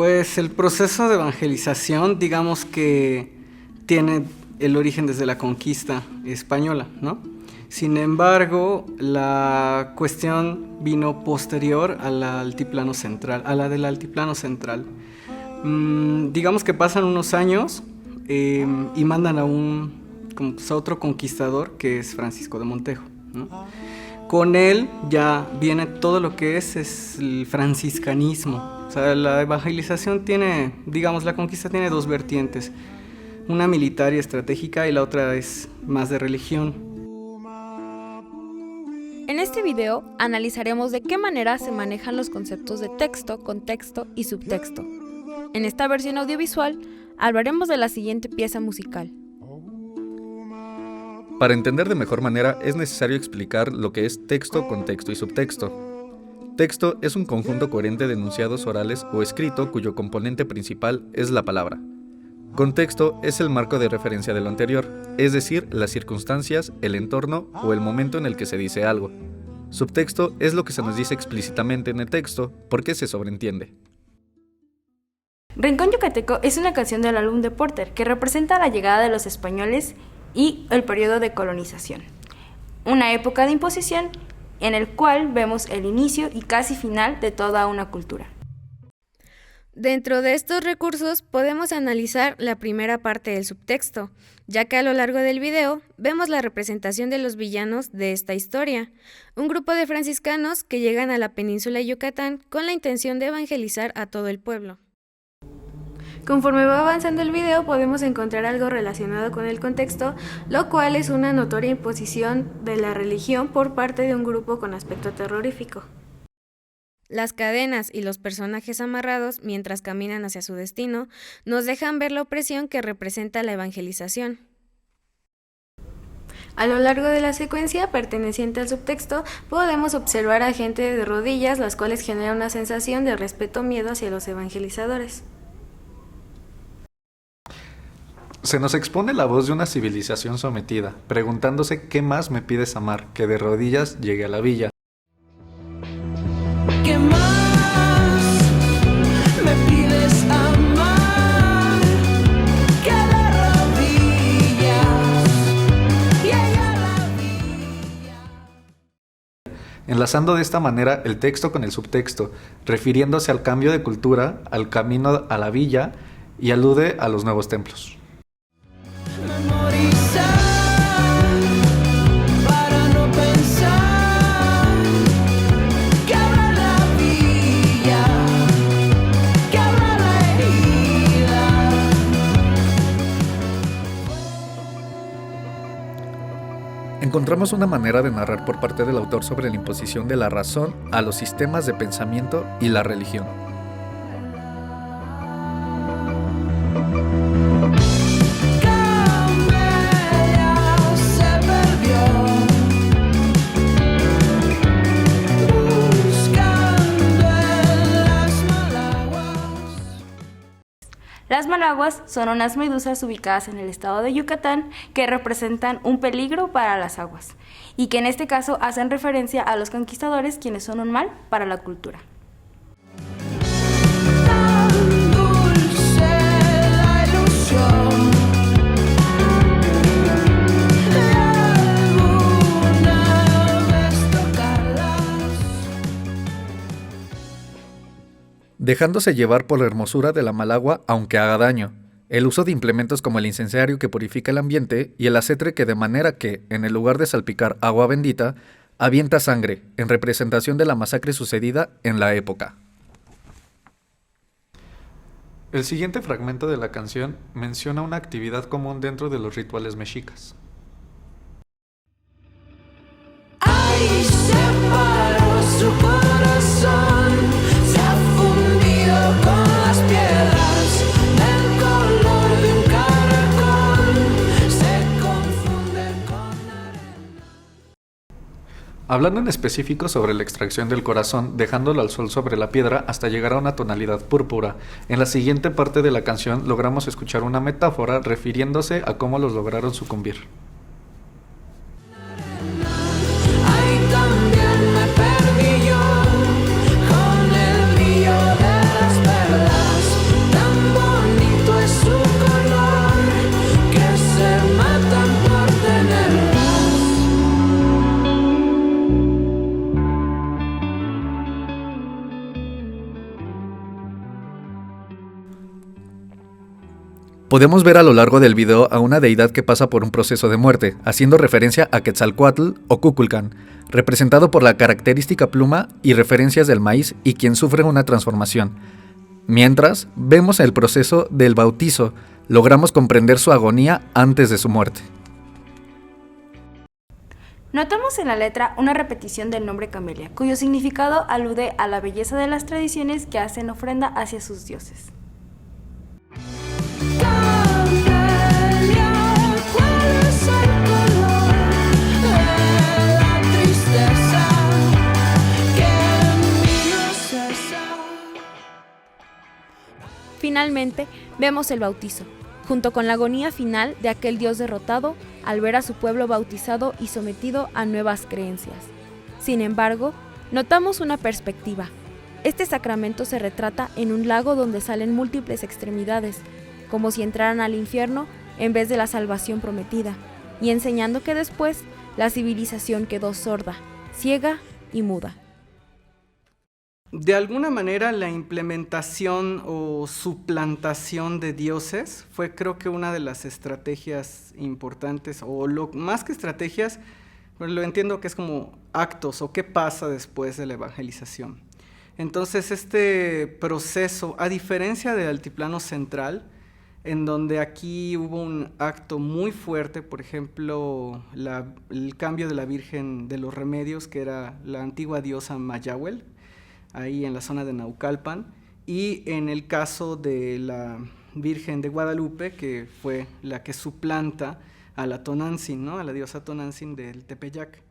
Pues el proceso de evangelización, digamos que tiene el origen desde la conquista española, ¿no? Sin embargo, la cuestión vino posterior al altiplano central, a la del altiplano central. Digamos que pasan unos años y mandan a otro conquistador, que es Francisco de Montejo, ¿no? Con él ya viene todo lo que es el franciscanismo. O sea, la evangelización la conquista tiene dos vertientes, una militar y estratégica y la otra es más de religión. En este video analizaremos de qué manera se manejan los conceptos de texto, contexto y subtexto. En esta versión audiovisual hablaremos de la siguiente pieza musical. Para entender de mejor manera es necesario explicar lo que es texto, contexto y subtexto. Texto es un conjunto coherente de enunciados orales o escrito cuyo componente principal es la palabra. Contexto es el marco de referencia de lo anterior, es decir, las circunstancias, el entorno o el momento en el que se dice algo. Subtexto es lo que se nos dice explícitamente en el texto porque se sobreentiende. Rincón Yucateco es una canción del álbum de Porter que representa la llegada de los españoles y el periodo de colonización, una época de imposición en el cual vemos el inicio y casi final de toda una cultura. Dentro de estos recursos podemos analizar la primera parte del subtexto, ya que a lo largo del video vemos la representación de los villanos de esta historia, un grupo de franciscanos que llegan a la península de Yucatán con la intención de evangelizar a todo el pueblo. Conforme va avanzando el video podemos encontrar algo relacionado con el contexto, lo cual es una notoria imposición de la religión por parte de un grupo con aspecto terrorífico. Las cadenas y los personajes amarrados mientras caminan hacia su destino nos dejan ver la opresión que representa la evangelización. A lo largo de la secuencia perteneciente al subtexto podemos observar a gente de rodillas, las cuales generan una sensación de respeto-miedo hacia los evangelizadores. Se nos expone la voz de una civilización sometida, preguntándose ¿qué más me pides amar? Que de rodillas llegue a la villa. ¿Qué más me pides amar? Que de rodillas llegue a la villa. Enlazando de esta manera el texto con el subtexto, refiriéndose al cambio de cultura, al camino a la villa y alude a los nuevos templos. Memorizar para no pensar que habrá la villa, que habrá la herida. Encontramos una manera de narrar por parte del autor sobre la imposición de la razón a los sistemas de pensamiento y la religión. Las malaguas son unas medusas ubicadas en el estado de Yucatán que representan un peligro para las aguas y que en este caso hacen referencia a los conquistadores, quienes son un mal para la cultura. Tan dulce la ilusión de alguna vez tocarlas. Dejándose llevar por la hermosura de la malagua aunque haga daño, el uso de implementos como el incensario que purifica el ambiente y el acetre que de manera que, en el lugar de salpicar agua bendita, avienta sangre, en representación de la masacre sucedida en la época. El siguiente fragmento de la canción menciona una actividad común dentro de los rituales mexicas. Ahí se paró su corazón, se ha fundido con las piedras del color de un caracol, se confunde con arena. Hablando en específico sobre la extracción del corazón, dejándolo al sol sobre la piedra hasta llegar a una tonalidad púrpura, en la siguiente parte de la canción logramos escuchar una metáfora refiriéndose a cómo los lograron sucumbir. Ahí también me perdí yo, con el brillo de las perlas Podemos ver a lo largo del video a una deidad que pasa por un proceso de muerte, haciendo referencia a Quetzalcóatl o Kukulcán, representado por la característica pluma y referencias del maíz y quien sufre una transformación. Mientras, vemos el proceso del bautizo, logramos comprender su agonía antes de su muerte. Notamos en la letra una repetición del nombre Camelia, cuyo significado alude a la belleza de las tradiciones que hacen ofrenda hacia sus dioses. Camelia, ¿cuál es el color de la tristeza que en mí no cesa? Finalmente, vemos el bautizo, junto con la agonía final de aquel dios derrotado al ver a su pueblo bautizado y sometido a nuevas creencias. Sin embargo, notamos una perspectiva. Este sacramento se retrata en un lago donde salen múltiples extremidades, como si entraran al infierno en vez de la salvación prometida, y enseñando que después la civilización quedó sorda, ciega y muda. De alguna manera la implementación o suplantación de dioses fue, creo que, una de las estrategias importantes, o más que estrategias, pues lo entiendo que es como actos o qué pasa después de la evangelización. Entonces este proceso, a diferencia del altiplano central, en donde aquí hubo un acto muy fuerte, por ejemplo, el cambio de la Virgen de los Remedios, que era la antigua diosa Mayahuel, ahí en la zona de Naucalpan, y en el caso de la Virgen de Guadalupe, que fue la que suplanta a la Tonantzin, ¿no? A la diosa Tonantzin del Tepeyac.